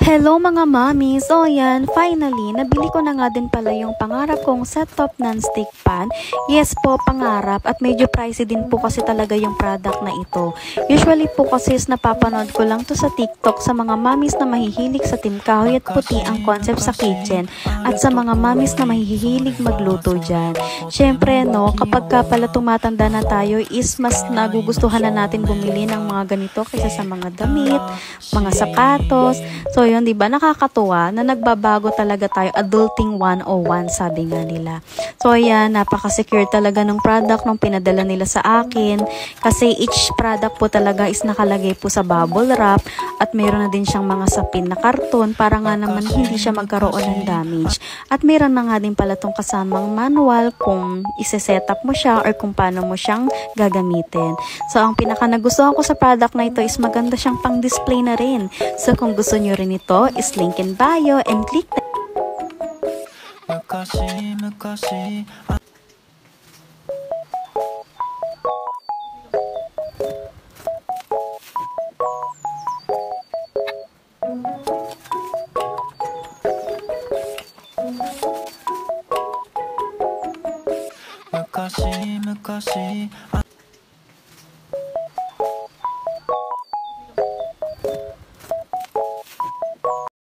Hello mga mami! So ayan, finally, nabili ko na nga din pala yung pangarap kong set-top non-stick pan. Yes po, pangarap at medyo pricey din po kasi talaga yung product na ito. Usually po kasi napapanood ko lang to sa TikTok sa mga mamis na mahihilig sa timkahoy at puti ang concept sa kitchen at sa mga mamis na mahihilig magluto dyan. Syempre no, kapag ka pala tumatanda na tayo is mas nagugustuhan na natin bumili ng mga ganito kaysa sa mga damit, mga sapatos. So yun, 'di ba? Nakakatuwa na nagbabago talaga tayo. Adulting 101 sabi nga nila. So ayan, napaka-secure talaga ng product nung pinadala nila sa akin kasi each product po talaga is nakalagay po sa bubble wrap at meron na din siyang mga sapin na karton para nga naman hindi siya magkaroon ng damage. At meron na nga din pala tong kasamang manual kung ise-set up mo siya or kung paano mo siyang gagamitin. So ang pinaka nagustuhan ko sa product na ito is maganda siyang pang-display na rin. So kung gusto nyo rin ito is link in bio and click the昔